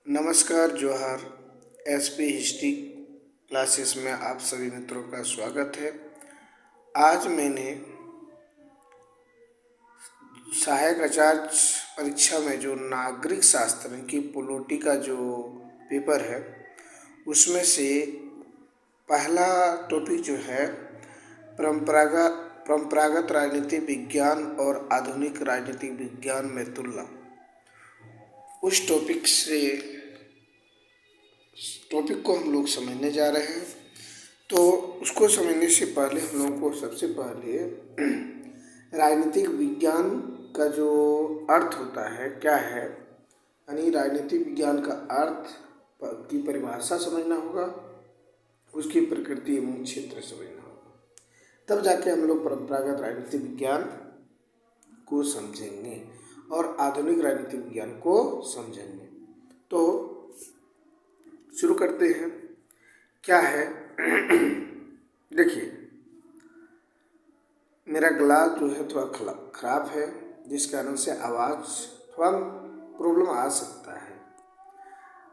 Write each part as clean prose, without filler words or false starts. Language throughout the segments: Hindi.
नमस्कार जोहार। एसपी हिस्ट्री क्लासेस में आप सभी मित्रों का स्वागत है। आज मैंने सहायक आचार्य परीक्षा में जो नागरिक शास्त्र की पोलिटी का जो पेपर है उसमें से पहला टॉपिक जो है परंपरागत राजनीतिक विज्ञान और आधुनिक राजनीतिक विज्ञान में तुलना, उस टॉपिक को हम लोग समझने जा रहे हैं। तो उसको समझने से पहले हम लोगों को सबसे पहले राजनीतिक विज्ञान का जो अर्थ होता है क्या है, यानी राजनीतिक विज्ञान का अर्थ की परिभाषा समझना होगा, उसकी प्रकृति एवं क्षेत्र समझना होगा, तब जाके हम लोग परंपरागत राजनीतिक विज्ञान को समझेंगे और आधुनिक राजनीतिक विज्ञान को समझेंगे। तो शुरू करते हैं। क्या है देखिए, मेरा गला जो है थोड़ा खराब है, जिस कारण से आवाज़ थोड़ा प्रॉब्लम आ सकता है।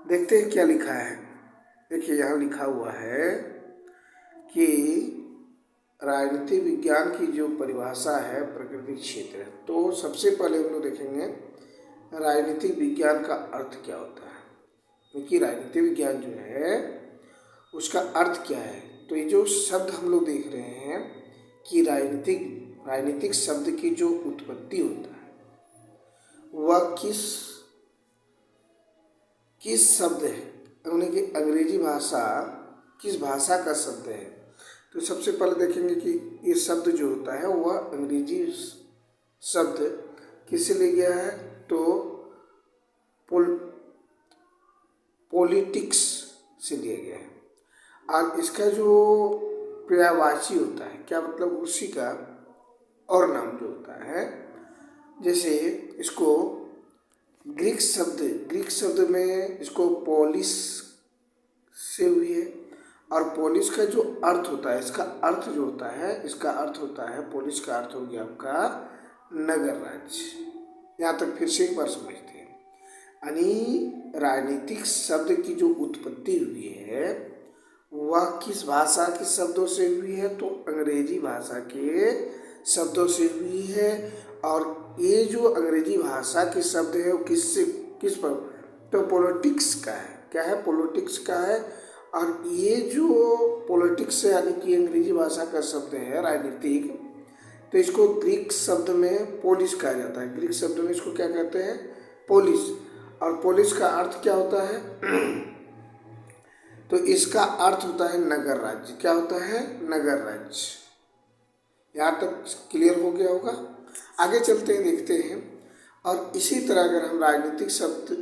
देखते हैं क्या लिखा है। देखिए यहाँ लिखा हुआ है कि राजनीतिक विज्ञान की जो परिभाषा है प्रकृति क्षेत्र है। तो सबसे पहले हम लोग देखेंगे राजनीतिक विज्ञान का अर्थ क्या होता है, क्योंकि राजनीतिक विज्ञान जो है उसका अर्थ क्या है। तो ये जो शब्द हम लोग देख रहे हैं कि राजनीतिक शब्द की जो उत्पत्ति होता है वह किस शब्द है, यानी कि अंग्रेजी भाषा किस भाषा का शब्द है। तो सबसे पहले देखेंगे कि ये शब्द जो होता है वह अंग्रेजी शब्द किससे लिया गया है, तो पॉलिटिक्स से लिया गया है। और इसका जो पर्यायवाची होता है, क्या मतलब उसी का और नाम जो होता है, जैसे इसको ग्रीक शब्द में इसको पोलिस से हुई है। और पोलिस का जो अर्थ होता है, इसका अर्थ जो होता है, इसका अर्थ होता है, पोलिस का अर्थ हो गया आपका नगर राज्य। यहाँ तक फिर से एक बार समझते हैं, यानी राजनीतिक शब्द की जो उत्पत्ति हुई है वह किस भाषा के शब्दों से हुई है, तो अंग्रेजी भाषा के शब्दों से हुई है। और ये जो अंग्रेजी भाषा के शब्द है वो किस पर, तो पॉलिटिक्स का है। क्या है, पॉलिटिक्स का है। और ये जो पॉलिटिक्स है यानी कि अंग्रेजी भाषा का शब्द है राजनीतिक, तो इसको ग्रीक शब्द में पोलिस कहा जाता है। ग्रीक शब्द में इसको क्या कहते हैं, पोलिस। और पोलिस का अर्थ क्या होता है तो इसका अर्थ होता है नगर राज्य। क्या होता है, नगर राज्य। यहाँ तक क्लियर हो गया होगा। आगे चलते हैं, देखते हैं। और इसी तरह अगर हम राजनीतिक शब्द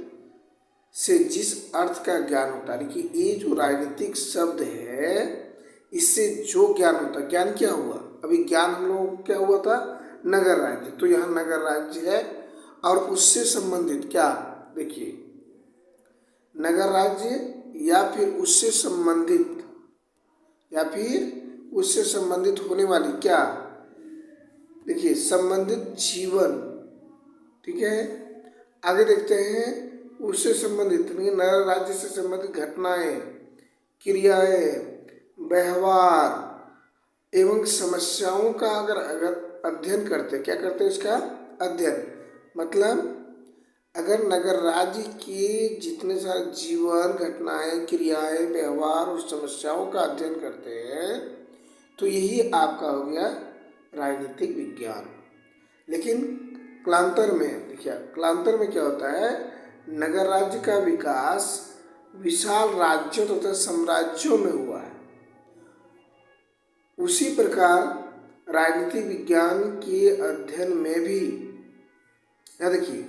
से जिस अर्थ का ज्ञान होता है, कि ये जो राजनीतिक शब्द है इससे जो ज्ञान होता है, ज्ञान क्या हुआ, अभी ज्ञान हम लोगों को क्या हुआ था, नगर राज्य। तो यहाँ नगर राज्य है और उससे संबंधित क्या, देखिए नगर राज्य या फिर उससे संबंधित होने वाली क्या, देखिए संबंधित जीवन। ठीक है, आगे देखते हैं। उससे संबंधित नगर राज्य से संबंधित घटनाएं, क्रियाएं, व्यवहार एवं समस्याओं का अगर अध्ययन करते, क्या करते हैं, इसका अध्ययन। मतलब अगर नगर राज्य के जितने सारे जीवन, घटनाएं, क्रियाएं, व्यवहार और समस्याओं का अध्ययन करते हैं तो यही आपका हो गया राजनीतिक विज्ञान। लेकिन कालांतर में क्या होता है, नगर राज्य का विकास विशाल राज्यों तथा साम्राज्यों में हुआ है। उसी प्रकार राजनीतिक विज्ञान के अध्ययन में भी क्या देखिए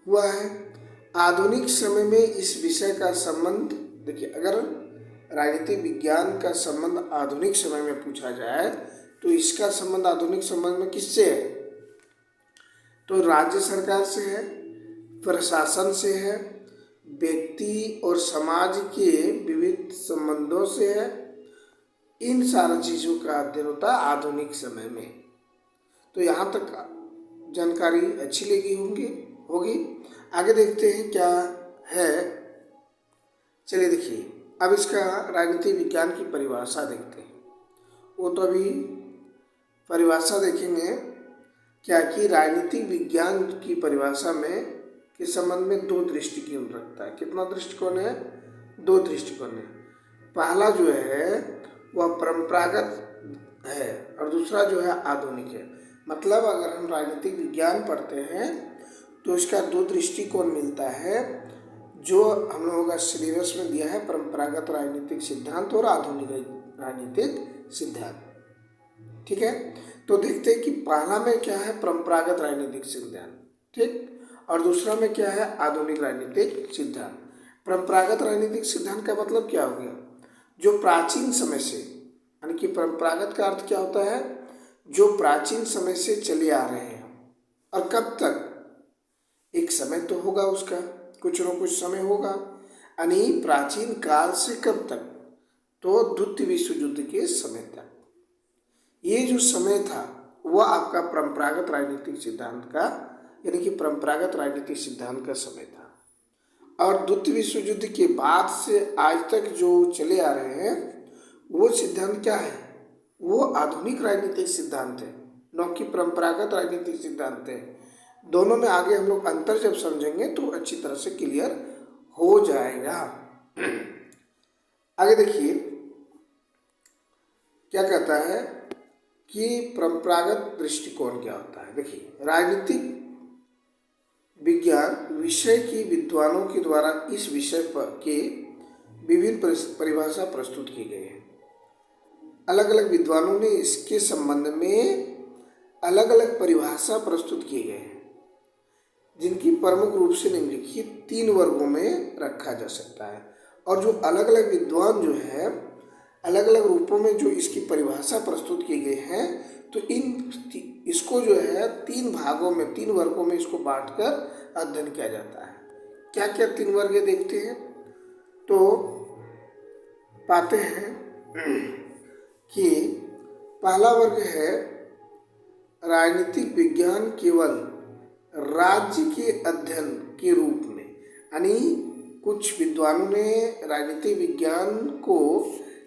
हुआ है। आधुनिक समय में इस विषय का संबंध, देखिए अगर राजनीतिक विज्ञान का संबंध आधुनिक समय में पूछा जाए तो इसका संबंध आधुनिक समय में किससे है, तो राज्य सरकार से है, प्रशासन से है, व्यक्ति और समाज के विविध संबंधों से है। इन सारी चीज़ों का अध्ययन होता है आधुनिक समय में। तो यहाँ तक जानकारी अच्छी लगी होगी। आगे देखते हैं क्या है चलिए देखिए, अब इसका राजनीतिक विज्ञान की परिभाषा देखते हैं। वो तो अभी परिभाषा देखेंगे क्या कि राजनीतिक विज्ञान की परिभाषा में के संबंध में दो दृष्टिकोण रखता है। कितना दृष्टिकोण है? दो दृष्टिकोण है। पहला जो है वह परंपरागत है और दूसरा जो है आधुनिक है। मतलब अगर हम राजनीतिक विज्ञान पढ़ते हैं तो इसका दो दृष्टिकोण मिलता है, जो हम लोगों का सिलेबस में दिया है, परंपरागत राजनीतिक सिद्धांत और आधुनिक राजनीतिक सिद्धांत। ठीक है, तो देखते हैं कि पहला में क्या है, परंपरागत राजनीतिक सिद्धांत, ठीक, और दूसरा में क्या है, आधुनिक राजनीतिक सिद्धांत। परंपरागत राजनीतिक सिद्धांत का मतलब क्या हो गया? जो प्राचीन समय से, यानी कि परंपरागत का अर्थ क्या होता है? जो प्राचीन समय से चले आ रहे हैं। और कब तक? एक समय तो होगा उसका, कुछ न कुछ समय होगा, यानी प्राचीन काल से कब तक? तो द्वितीय विश्व युद्ध के समय तक। ये जो समय था वह आपका परंपरागत राजनीतिक सिद्धांत का, यानी कि परंपरागत राजनीतिक सिद्धांत का समय था। और द्वितीय विश्व युद्ध के बाद से आज तक जो चले आ रहे हैं वो सिद्धांत क्या है? वो आधुनिक राजनीतिक सिद्धांत है, न कि परंपरागत राजनीतिक सिद्धांत है। दोनों में आगे हम लोग अंतर जब समझेंगे तो अच्छी तरह से क्लियर हो जाएगा। आगे देखिए क्या कहता है कि परंपरागत दृष्टिकोण क्या होता है। देखिए, राजनीतिक विज्ञान विषय की विद्वानों के द्वारा इस विषय पर के विभिन्न परिभाषा प्रस्तुत की गई है। अलग अलग विद्वानों ने इसके संबंध में अलग अलग परिभाषा प्रस्तुत किए गए हैं, जिनकी प्रमुख रूप से निम्नलिखित 3 वर्गों में रखा जा सकता है। और जो अलग अलग विद्वान जो है अलग अलग रूपों में जो इसकी परिभाषा प्रस्तुत की गई है, तो इसको जो है 3 भागों में, 3 वर्गों में इसको बांटकर अध्ययन किया जाता है। क्या क्या 3 वर्ग देखते हैं तो पाते हैं कि पहला वर्ग है राजनीतिक विज्ञान केवल राज्य के अध्ययन के रूप में, यानी कुछ विद्वानों ने राजनीतिक विज्ञान को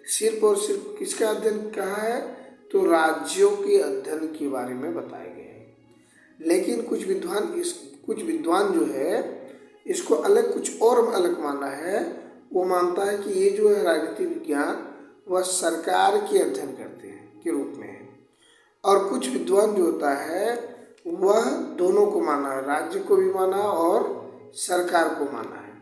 सिर्फ और सिर्फ किसका अध्ययन कहा है? तो राज्यों के अध्ययन के बारे में बताए गए हैं। लेकिन कुछ विद्वान जो है इसको अलग, कुछ और अलग माना है। वो मानता है कि ये जो है राजनीतिक विज्ञान वह सरकार के अध्ययन करते हैं के रूप में है। और कुछ विद्वान जो होता है वह दोनों को माना है, राज्य को भी माना और सरकार को माना है।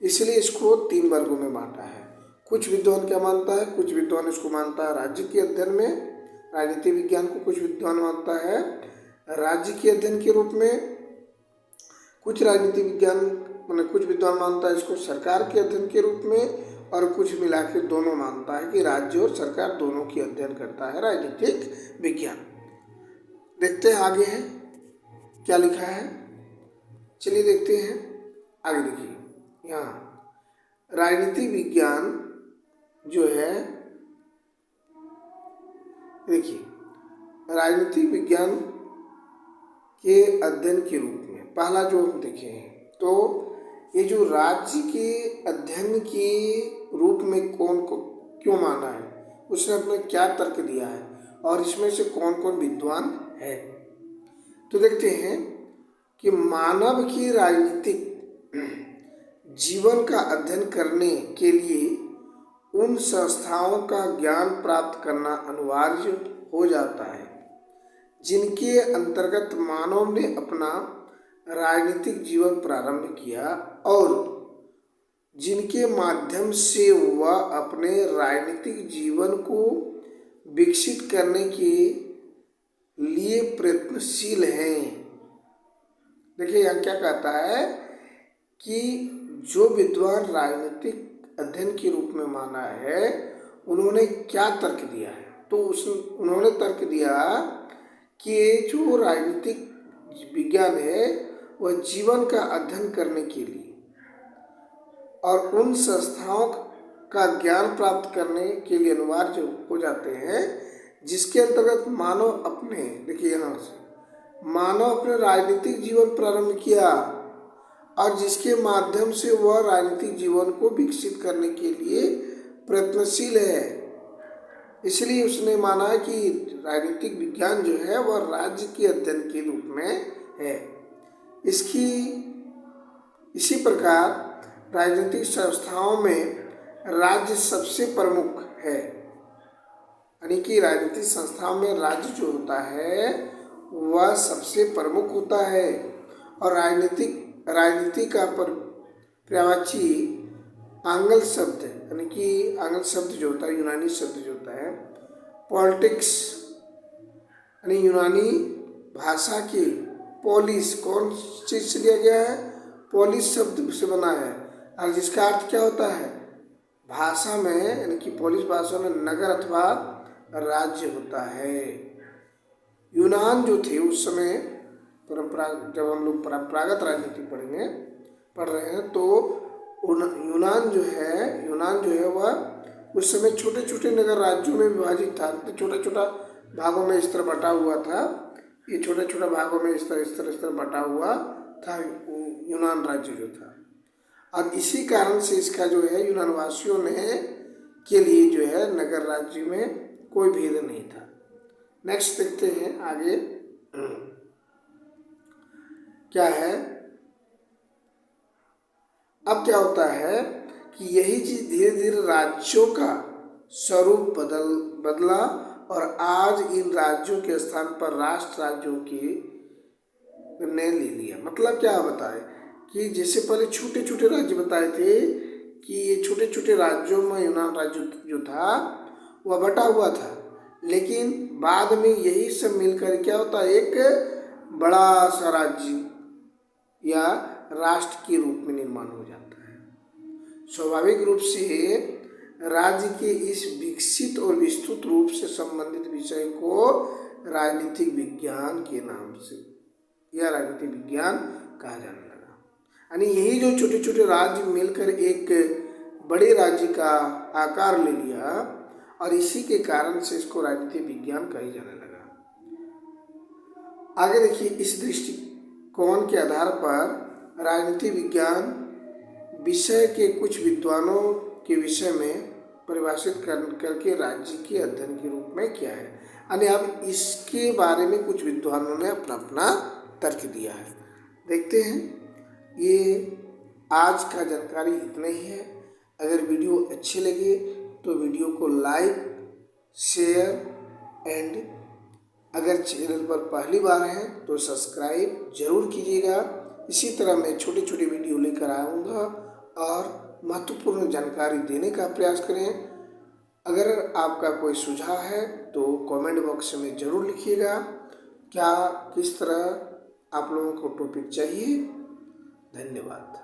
इसलिए इसको 3 वर्गों में बांटा है। कुछ विद्वान क्या मानता है? कुछ विद्वान इसको मानता है राज्य के अध्ययन में, राजनीतिक विज्ञान को कुछ विद्वान मानता है राज्य के अध्ययन के रूप में। कुछ राजनीतिक विज्ञान कुछ विद्वान मानता है इसको सरकार के अध्ययन के रूप में, और कुछ मिला के दोनों मानता है कि राज्य और सरकार दोनों की अध्ययन करता है राजनीतिक विज्ञान। देखते हैं आगे है क्या लिखा है। चलिए देखते हैं आगे। देखिए यहाँ राजनीतिक विज्ञान जो है, देखिए राजनीतिक विज्ञान के अध्ययन के रूप में पहला जो हम देखें तो ये जो राज्य के अध्ययन के रूप में कौन को क्यों माना है, उसने अपने क्या तर्क दिया है और इसमें से कौन कौन विद्वान है। तो देखते हैं कि मानव की राजनीतिक जीवन का अध्ययन करने के लिए उन संस्थाओं का ज्ञान प्राप्त करना अनिवार्य हो जाता है जिनके अंतर्गत मानव ने अपना राजनीतिक जीवन प्रारंभ किया और जिनके माध्यम से वह अपने राजनीतिक जीवन को विकसित करने के लिए प्रयत्नशील हैं। देखिए यहाँ क्या कहता है कि जो विद्वान राजनीतिक अध्ययन के रूप में माना है उन्होंने क्या तर्क दिया है। तो उन्होंने तर्क दिया कि जो राजनीतिक विज्ञान है वह जीवन का अध्ययन करने के लिए और उन संस्थाओं का ज्ञान प्राप्त करने के लिए अनिवार्य हो जाते हैं जिसके अंतर्गत मानव अपने, देखिए यहाँ से, मानव अपने राजनीतिक जीवन प्रारंभ किया और जिसके माध्यम से वह राजनीतिक जीवन को विकसित करने के लिए प्रयत्नशील है। इसलिए उसने माना कि राजनीतिक विज्ञान जो है वह राज्य के अध्ययन के रूप में है। इसी प्रकार राजनीतिक संस्थाओं में राज्य सबसे प्रमुख है, यानी कि राजनीतिक संस्थाओं में राज्य जो होता है वह सबसे प्रमुख होता है। और राजनीति का पर्यायवाची आंग्ल शब्द, यानी कि आंग्ल शब्द जो होता है, यूनानी शब्द जो होता है पॉलिटिक्स, यानी यूनानी भाषा की पोलिस कौन चीज से लिया गया है, पोलिस शब्द से बना है, और जिसका अर्थ क्या होता है भाषा में, यानी कि पोलिस भाषा में नगर अथवा राज्य होता है। यूनान जो थे उस समय जब हम लोग परंपरागत राजनीति पढ़ रहे हैं तो यूनान जो है वह उस समय छोटे छोटे नगर राज्यों में विभाजित था। छोटा छोटा भागों में इस तरह बटा हुआ था, ये छोटे छोटे भागों में इस तरह बटा हुआ था यूनान राज्य जो था। और इसी कारण से इसका जो है यूनान वासियों के लिए जो है नगर राज्य में कोई भेद नहीं था। नेक्स्ट देखते हैं आगे क्या है। अब क्या होता है कि यही चीज धीरे धीरे राज्यों का स्वरूप बदला और आज इन राज्यों के स्थान पर राष्ट्र राज्यों की ने ले लिया। मतलब क्या बताए कि जैसे पहले छोटे छोटे राज्य बताए थे कि ये छोटे छोटे राज्यों में यूनान राज्य जो था वह बटा हुआ था, लेकिन बाद में यही सब मिलकर क्या होता है एक बड़ा सा राज्य या राष्ट्र के रूप में निर्माण हो जाता है। स्वाभाविक रूप से राज्य के इस विकसित और विस्तृत रूप से संबंधित विषय को राजनीतिक विज्ञान के नाम से या राजनीतिक विज्ञान कहा जाने लगा। यानी यही जो छोटे छोटे राज्य मिलकर एक बड़े राज्य का आकार ले लिया और इसी के कारण से इसको राजनीतिक विज्ञान कहा जाने लगा। आगे देखिए, इस दृष्टिकोण के आधार पर राजनीतिक विज्ञान विषय के कुछ विद्वानों के विषय में परिभाषित करके राज्य के अध्ययन के रूप में किया है। यानी अब इसके बारे में कुछ विद्वानों ने अपना अपना तर्क दिया है। देखते हैं, ये आज का जानकारी इतना ही है। अगर वीडियो अच्छे लगे तो वीडियो को लाइक शेयर एंड अगर चैनल पर पहली बार हैं तो सब्सक्राइब जरूर कीजिएगा। इसी तरह मैं छोटे छोटे वीडियो लेकर आऊँगा और महत्वपूर्ण जानकारी देने का प्रयास करें। अगर आपका कोई सुझाव है तो कमेंट बॉक्स में ज़रूर लिखिएगा। क्या किस तरह आप लोगों को टॉपिक चाहिए। धन्यवाद।